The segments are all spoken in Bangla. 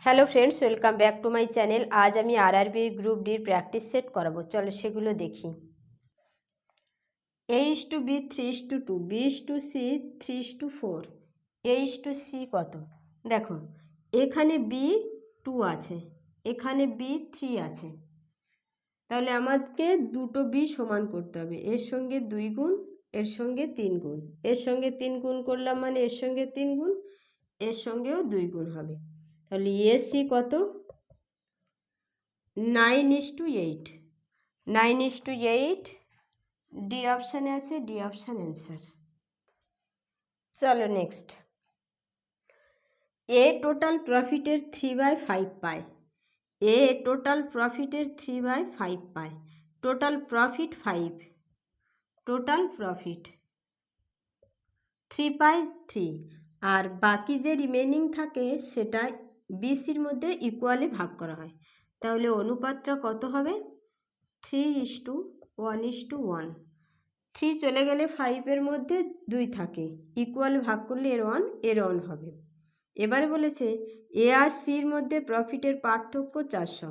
Hello friends, welcome back to my channel. আজ আমি আরআরবি গ্রুপ ডির প্র্যাকটিস সেট করাবো। চলো সেগুলো দেখি। A:B 3:2, B:C 3:4, A:C কত? দেখো, এখানে B2 আছে, এখানে B3 আছে, তাহলে আমাকে দুটো B সমান করতে হবে। এর সঙ্গে 2 গুণ, এর সঙ্গে 3 গুণ, এর সঙ্গে 3 গুণ করলাম মানে এর সঙ্গে 3 গুণ, এর সঙ্গেও 2 গুণ হবে। তাহলে AC কত? 9:8, 9:8। ডি অপশানে আছে, ডি অপশান অ্যান্সার। চলো নেক্সট। এ টোটাল প্রফিটের 3/5 পায়। এ টোটাল প্রফিটের 3/5 পায়। টোটাল প্রফিট 5, টোটাল প্রফিট 3 পায় 3, আর বাকি যে রিমেনিং থাকে সেটা বিসির মধ্যে ইকুয়ালি ভাগ করা হয়। তাহলে অনুপাতটা কত হবে? 3:1:1। 3 চলে গেলে 5-এর মধ্যে 2 থাকে, ইকুয়াল ভাগ করলে এর 1 হবে। এবারে বলেছে এ আর সির মধ্যে প্রফিটের পার্থক্য 400।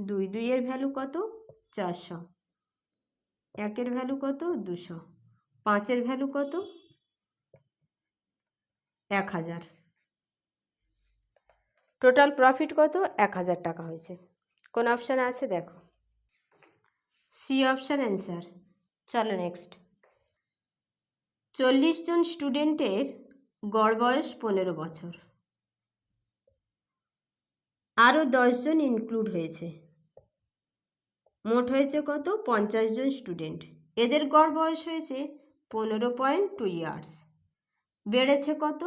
2 এর ভ্যালু কত? 400। 1-এর ভ্যালু কত? 200। 5-এর ভ্যালু কত? 1000। টোটাল প্রফিট কত? 1000 টাকা হয়েছে। কোন অপশানে আছে দেখো, সি অপশান অ্যান্সার। চলো নেক্সট। 40 জন স্টুডেন্টের গড় বয়স 15 বছর, আরও 10 জন ইনক্লুড হয়েছে, মোট হয়েছে কত? 50 জন স্টুডেন্ট। এদের গড় বয়স হয়েছে 15.2 ইয়ার্স, বেড়েছে কত?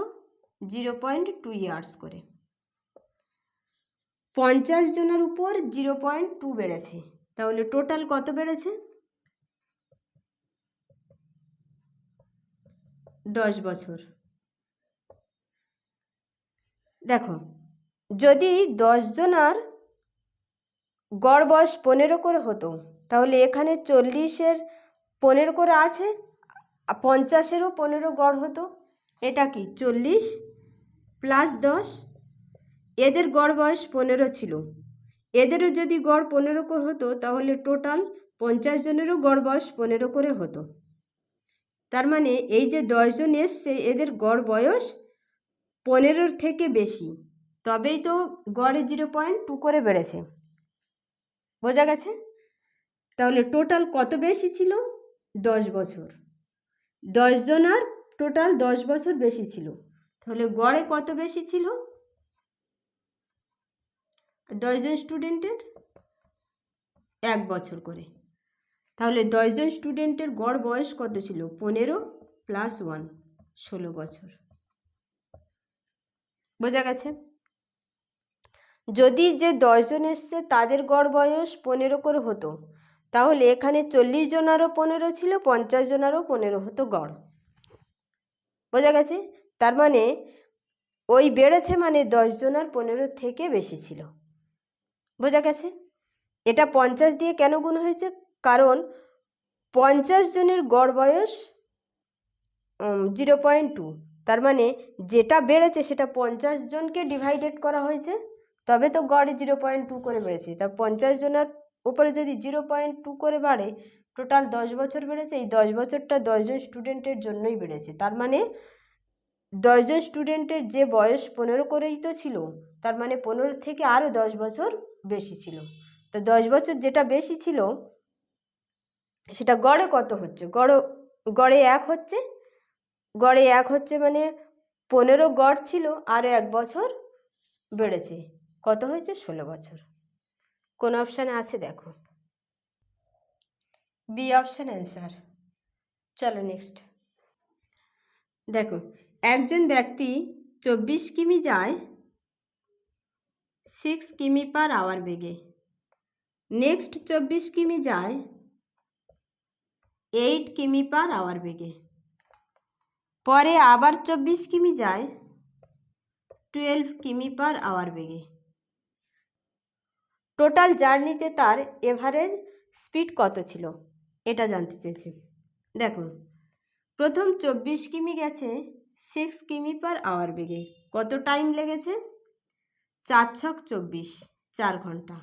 0.2 ইয়ার্স করে। 50 জনের উপর 0.2 বেড়েছে, তাহলে টোটাল কত বেড়েছে? 10 বছর। দেখো, যদি 10 জনার গড় বয়স 15 করে হতো, তাহলে এখানে 40-এর 15 করে আছে, 50-এরও 15 গড় হতো। এটা কি 40 প্লাস 10। এদের গড় বয়স 15 ছিল, এদেরও যদি গড় 15 করে হতো তাহলে টোটাল 50 জনেরও গড় বয়স 15 করে হতো। তার মানে এই যে 10 জন এসছে, এদের গড় বয়স 15-র থেকে বেশি, তবেই তো গড়ে 0.2 করে বেড়েছে। বোঝা গেছে? তাহলে টোটাল কত বেশি ছিল? 10 বছর। 10 জনার টোটাল 10 বছর বেশি ছিল, তাহলে গড়ে কত বেশি ছিল? 10 জন স্টুডেন্টের 1 বছর করে। তাহলে 10 জন স্টুডেন্টের গড় বয়স কত ছিল? 15 প্লাস 1, 16 বছর। বোঝা গেছে? যদি যে 10 জন এসছে তাদের গড় বয়স 15 করে হতো, তাহলে এখানে 40 জনারও 15 ছিল, 50 জনারও 15 হতো গড়। বোঝা গেছে? তার মানে ওই বেড়েছে মানে 10 জনার 15 থেকে বেশি ছিল। বোঝা গেছে? এটা 50 দিয়ে কেন গুণ হয়েছে? কারণ 50 জনের গড় বয়স 0.2, তার মানে যেটা বেড়েছে সেটা 50 জনকে ডিভাইডেড করা হয়েছে, তবে তো গড়ে 0.2 করে বেড়েছে। তা 50 জনের উপরে যদি 0.2 করে বাড়ে, টোটাল 10 বছর বেড়েছে। এই 10 বছরটা 10 জন স্টুডেন্টের জন্যই বেড়েছে। তার মানে 10 জন স্টুডেন্টের যে বয়স 15 করেই তো ছিল, তার মানে 15 থেকে আরও 10 বছর বেশি ছিল। তো 10 বছর যেটা বেশি ছিল সেটা গড়ে কত হচ্ছে? গড়ে 1 হচ্ছে। গড়ে 1 হচ্ছে মানে 15 গড় ছিল, আরও 1 বছর বেড়েছে। কত হয়েছে? 16 বছর। কোন অপশানে আছে দেখো, বি অপশান অ্যান্সার। চলো নেক্সট। দেখো, একজন ব্যক্তি 24 কিমি যায় 6 কিমি পার আওয়ার বেগে, নেক্সট 24 কিমি যায় 8 কিমি পার আওয়ার বেগে, পরে আবার 24 কিমি যায় 12 কিমি পার আওয়ার বেগে। টোটাল জার্নিতে তার এভারেজ স্পিড কত ছিল, এটা জানতে চেয়েছে। দেখো, প্রথম 24 কিমি গেছে 6 কিমি পার আওয়ার বেগে, কত টাইম লেগেছে? 4 ছক 24, 4 ঘন্টা।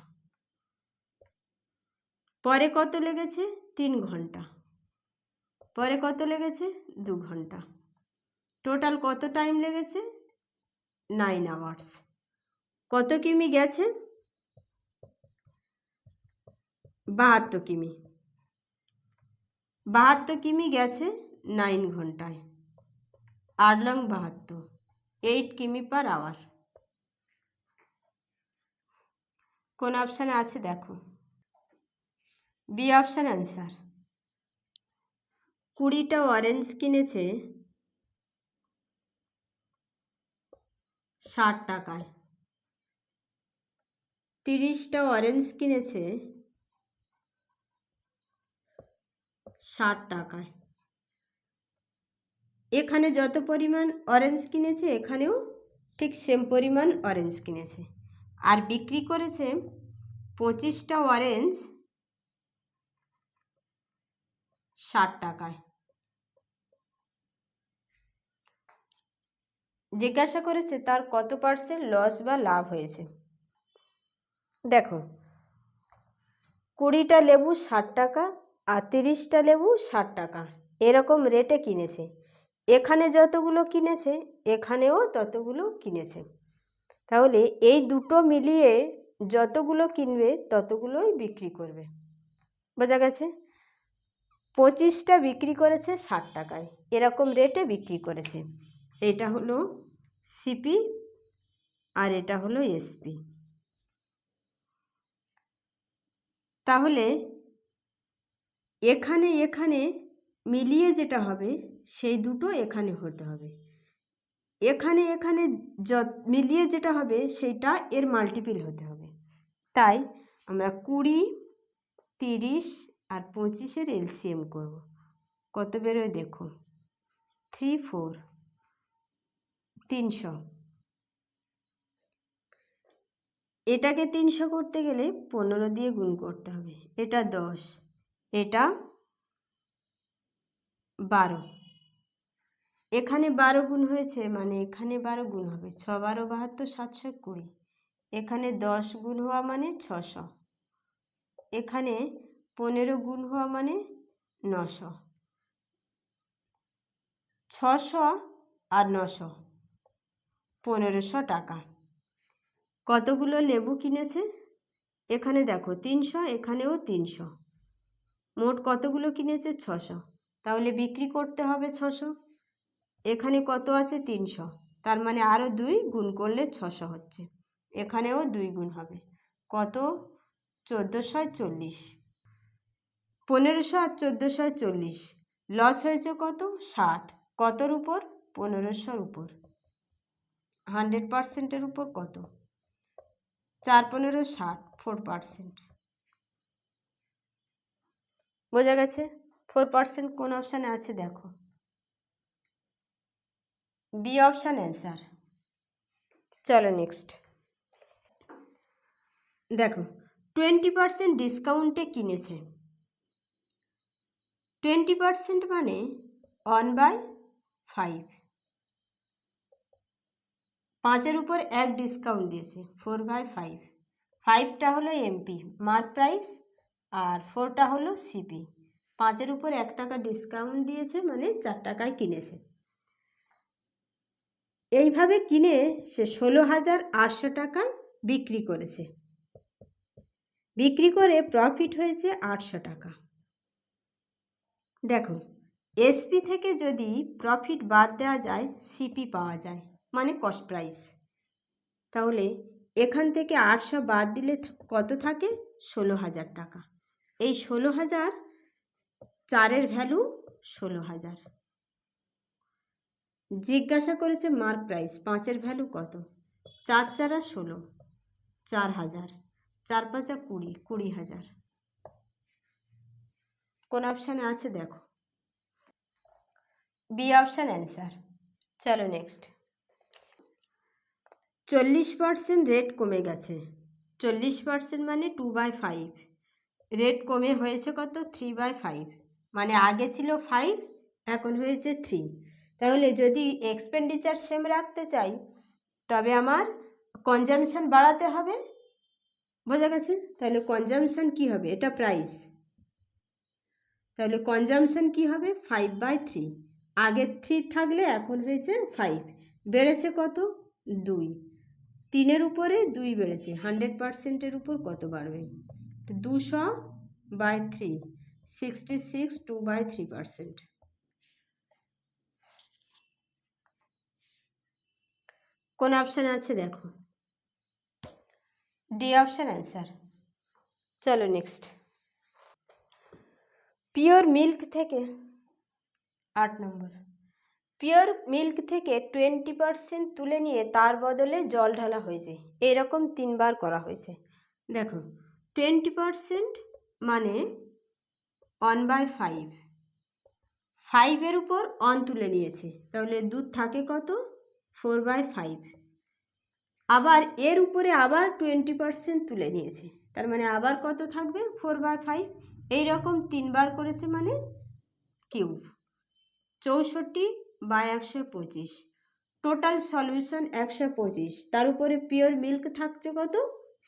পরে কত লেগেছে? 3 ঘন্টা। পরে কত লেগেছে? 2 ঘন্টা। টোটাল কত টাইম লেগেছে? 9 আওয়ার্স। কত কিমি গেছে? 72 কিমি। 72 কিমি গেছে 9 ঘন্টায়। 8 লং 72, 8 কিমি পার আওয়ার। কোন অপশানে আছে দেখো। B option answer. 20টা অরেঞ্জ কিনেছে 60 টাকায়। 30টা অরেঞ্জ কিনেছে 60 টাকায়। এখানে যত পরিমাণ অরেঞ্জ কিনেছে এখানেও ঠিক সেম পরিমাণ অরেঞ্জ কিনেছে, আর বিক্রি করেছে 25টা অরেঞ্জ 60 টাকায়। জিজ্ঞাসা করেছে তার কত পার্সেন্ট লস বা লাভ হয়েছে। দেখো, 20টা লেবু 60 টাকা আর 30টা লেবু 60 টাকা, এরকম রেটে কিনেছে। এখানে যতগুলো কিনেছে এখানেও ততগুলো কিনেছে। তাহলে এই দুটো মিলিয়ে যতগুলো কিনবে ততগুলোই বিক্রি করবে। বোঝা গেছে? 25টা বিক্রি করেছে 60 টাকায়, এরকম রেটে বিক্রি করেছে। এটা হলো সিপি আর এটা হলো এসপি। তাহলে এখানে এখানে মিলিয়ে যেটা হবে সেই দুটো এখানে হতে হবে। এখানে এখানে মিলিয়ে যেটা হবে সেটা এর মাল্টিপল হতে হবে। তাই আমরা 20, 30 আর 25-এর এলসিএম করব। কত বেরোয় দেখো, 3, 4, 300। এটাকে 300 করতে গেলে 15 দিয়ে গুণ করতে হবে। এটা 10, এটা 12। এখানে 12 গুণ হয়েছে মানে এখানে 12 গুণ হবে। 6 12 72, 720। এখানে 10 গুণ হওয়া মানে 600। এখানে 15 গুণ হওয়া মানে 900। 600 আর 900, 1500 টাকা। কতগুলো লেবু কিনেছে? এখানে দেখো 300, এখানেও 300, মোট কতগুলো কিনেছে? 600। তাহলে বিক্রি করতে হবে 600। এখানে কত আছে? 300, তার মানে আরও 2 গুণ করলে 600 হচ্ছে। এখানেও 2 গুণ হবে। কত? 1440। 1500 আর 1440, লস হয়েছে কত? 60। কতর উপর? 1500-র উপর। 100%-এর উপর কত? 4 15 60, 4%। বোঝা গেছে? 4% কোন অপশানে আছে দেখো। B option answer. চলো নেক্সট দেখো, 20% ডিসকাউন্টে কিনেছে। 20% মানে 1/5। 5-এর উপর 1 ডিসকাউন্ট দিয়েছে, 4/5। 5টা হলো এমপি মার্ক প্রাইস আর 4টা হলো সিপি। 5-এর উপর 1 টাকা ডিসকাউন্ট দিয়েছে মানে 4 টাকায় কিনেছে। এইভাবে কিনে সে 16,800 টাকায় বিক্রি করেছে। বিক্রি করে প্রফিট হয়েছে 800 টাকা। দেখো, এসপি থেকে যদি প্রফিট বাদ দেওয়া যায় সিপি পাওয়া যায়, মানে কস্ট প্রাইস। তাহলে এখান থেকে 800 বাদ দিলে কত থাকে? 16,000 টাকা। এই 16,000, 4-এর ভ্যালু 16,000। জিজ্ঞাসা করেছে মার্ক প্রাইস, 5-এর ভ্যালু কত? 4 4 16, 4,000। 4 5 20, 20,000। কোন অপশানে আছে দেখো। B option answer. চলো নেক্সট। 40% রেট কমে গেছে। 40% মানে 2/5। রেট কমে হয়েছে কত? 3/5। মানে আগে ছিল 5, এখন হয়েছে 3। তাহলে যদি এক্সপেন্ডিচার সেম রাখতে চাই তবে আমার কনজামশন বাড়াতে হবে, বোঝা গেছে? তাহলে কনজামশন কি হবে, এটা প্রাইস, তাহলে কনজামশন কি হবে 5/3, আগে 3 থাকলে এখন হয়েছে 5, বেড়েছে কত 2, 3-এর উপরে 2 বেড়েছে, 100%-এর উপর কত বাড়বে, 200/3, 66, 2/3%। কোন অপশান আছে দেখো, ডি অপশান অ্যান্সার। চলো নেক্সট, পিওর মিল্ক থেকে 8 নম্বর, পিওর মিল্ক থেকে 20% তুলে নিয়ে তার বদলে জল ঢালা হয়েছে, এরকম 3 বার করা হয়েছে। দেখো 20% মানে 1/5, 5-এর উপর 1 তুলে নিয়েছে, তাহলে দুধ থাকে কত 4/5, আবার এর উপরে আবার 20% তুলে নিয়েছে, তার মানে আবার কত থাকবে 4/5, এইরকম 3 বার করেছে মানে কিউব, 64/125, টোটাল সলিউশন 125, তার উপরে পিওর মিল্ক থাকছে কত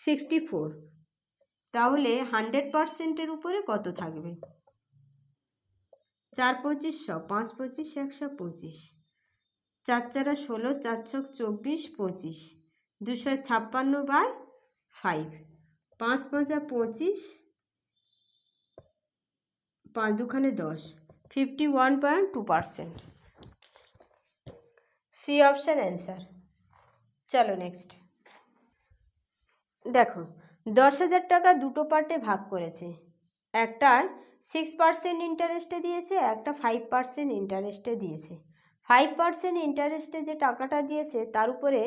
64, তাহলে 100%-এর উপরে কত থাকবে 4 25 100, 5 25 125, 4 4 16, 4 6 24, 25, 256/5, 5 5 25, 5 2 10, 51.2%। C option answer. চলো নেক্সট, দেখো 10,000 টাকা দুটো পার্টে ভাগ করেছে, একটা 6% ইন্টারেস্টে দিয়েছে, একটা 5% ইন্টারেস্টে দিয়েছে। 5% ইন্টারেস্টে যে টাকাটা দিয়েছে তার উপরে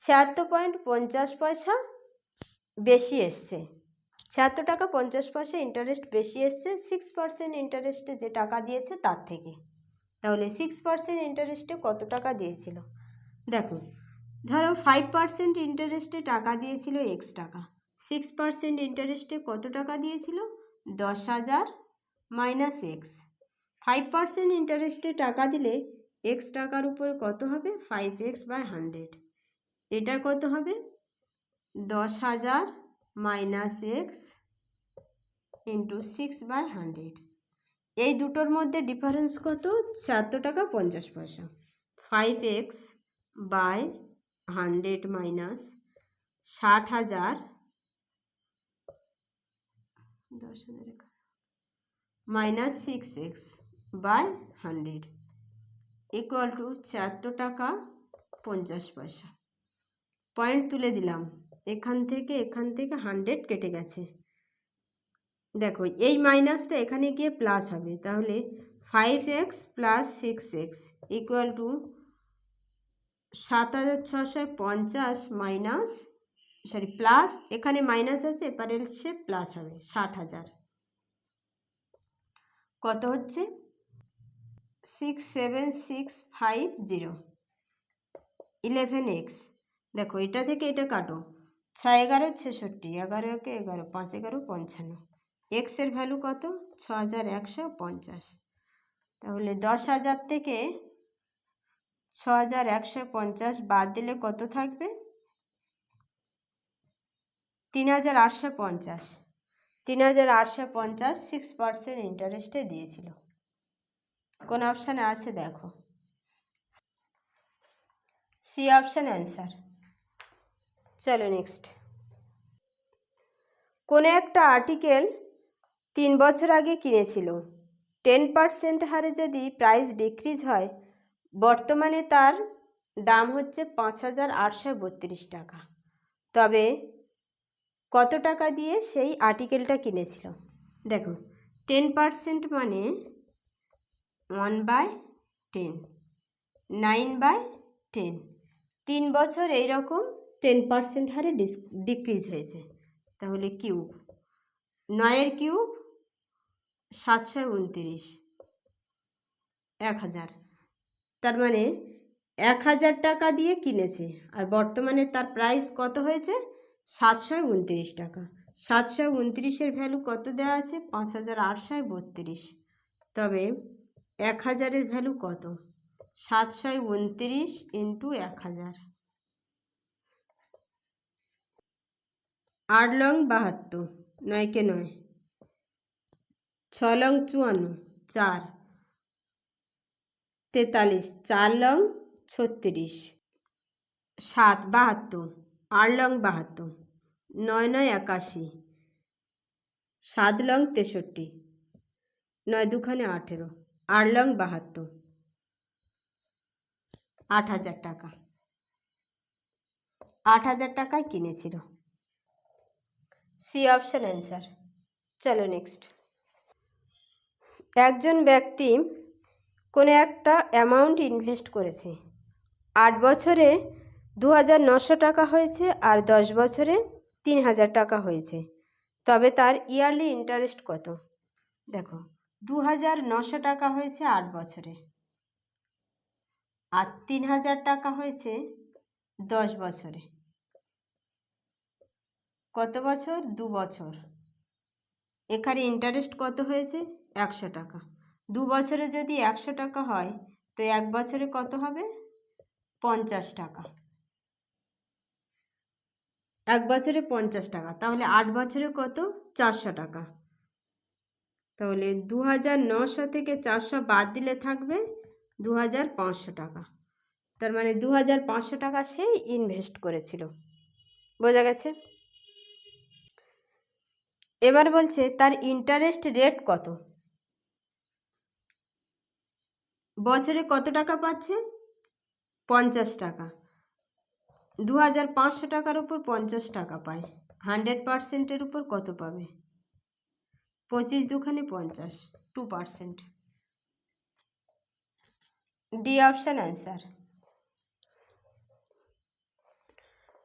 76.50 বেশি এসছে, 76 টাকা 50 পয়সা ইন্টারেস্ট বেশি এসছে 6% ইন্টারেস্টে যে টাকা দিয়েছে তার থেকে। তাহলে 6% ইন্টারেস্টে কত টাকা দিয়েছিল, দেখো ধরো 5% ইন্টারেস্টে টাকা দিয়েছিল x টাকা, 6% ইন্টারেস্টে কত টাকা দিয়েছিল 10,000 মাইনাস এক্স, 5% ইন্টারেস্টে টাকা দিলে x টাকার উপরে কত হবে 5x/100, এটা কত হবে 10,000 মাইনাস এক্স ইন্টু 6/100, এই দুটোর মধ্যে ডিফারেন্স কত 76 টাকা 50 পয়সা, 5x/100 minus 60,000 minus 6x/100 equal to 76 টাকা 50 পয়সা। পয়েন্ট তুলে দিলাম, এখান থেকে 100 কেটে গেছে, দেখো এই মাইনাসটা এখানে গিয়ে প্লাস হবে, তাহলে 5x plus 6x equal to 7,650 minus plus, এখানে মাইনাস আছে এপারে এসে প্লাস হবে 60,000, কত হচ্ছে 67650, 11x, দেখো এটা থেকে এটা কাটো, 6 11 66, 11 একে 11, 5 11 55, এক্সের ভ্যালু কত 6150, তাহলে 10,000 থেকে 6150 বাদ দিলে কত থাকবে 3,850, 3,850 6% ইন্টারেস্টে দিয়েছিল। কোন অপশানে আছে দেখো, সি অপশান অ্যান্সার। চলো নেক্সট, কোনো একটা আর্টিকেল 3 বছর আগে কিনেছিল, 10% হারে যদি প্রাইস ডিক্রিজ হয়, বর্তমানে তার দাম হচ্ছে 5,832 টাকা, তবে কত টাকা দিয়ে সেই আর্টিকেলটা কিনেছিল, দেখো 10% মানে 1/10, 9/10, 3 বছর এইরকম 10% হারে ডিক্রিজ হয়েছে, তাহলে কিউব, 9-এর কিউব 729, 1000, তার মানে 1000 টাকা দিয়ে কিনেছে আর বর্তমানে তার প্রাইস কত হয়েছে 729 টাকা, 729-এর ভ্যালু কত দেওয়া আছে 5,832, তবে 1000-এর ভ্যালু কত 729 ইন্টু 1000, 8 লং 72, 9 কে 9, 6 লং 54, 4, 43, 4 লং 36, 7 72, 8 লং 72, 9 9 81, 7 লং 63, 9 দুখানে 18, 8 লং 72, 8,000 টাকা। 8,000 টাকায় কিনেছিল। C option answer. চলো নেক্সট। একজন ব্যক্তি কোনো একটা অ্যামাউন্ট ইনভেস্ট করেছে, 8 বছরে 2,900 টাকা হয়েছে আর 10 বছরে 3,000 টাকা হয়েছে, তবে তার ইয়ারলি ইন্টারেস্ট কত? দেখো 2,900 টাকা হয়েছে 8 বছরে আর 3,000 টাকা হয়েছে 10 বছরে। কত বছর? 2 বছর। এখানে ইন্টারেস্ট কত হয়েছে? 100 টাকা। 2 বছরে যদি 100 টাকা হয় তো 1 বছরে কত হবে? 50 টাকা। 1 বছরে 50 টাকা, তাহলে 8 বছরে কত? 400 টাকা। তাহলে 2,900 থেকে 400 বাদ দিলে থাকবে 2,500 টাকা। তার মানে 2,500 টাকা সে ইনভেস্ট করেছিল। বোঝা গেছে? এবার বলছে তার ইন্টারেস্ট রেট কত? বছরে কত টাকা পাচ্ছে? 50 টাকা। 2,500 টাকার উপর 50 টাকা পায়, 100%-এর উপর কত পাবে? 25 দুখানে 50, 2%। D option answer.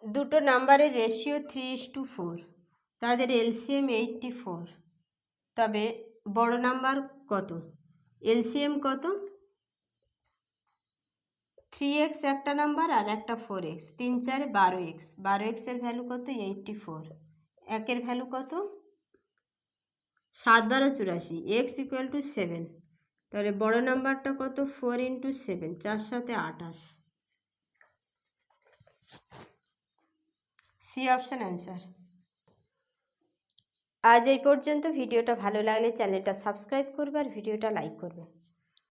দুটো নাম্বারের রেশিও 3:4, তাদের এলসিএম 84, তবে বড় নাম্বার কত? এলসিএম কত? 3x একটা নাম্বার আর একটা 4x, 3 4 12x, 12x-এর ভ্যালু কত? 84, একের ভ্যালু কত? 7 12 84, x = 7, তাহলে বড় নাম্বারটা কত? 4 × 7, 4 7 28। C option answer. আজ এই পর্যন্ত। ভিডিওটা ভালো লাগলে চ্যানেলটা সাবস্ক্রাইব করবে আর ভিডিওটা লাইক করবে।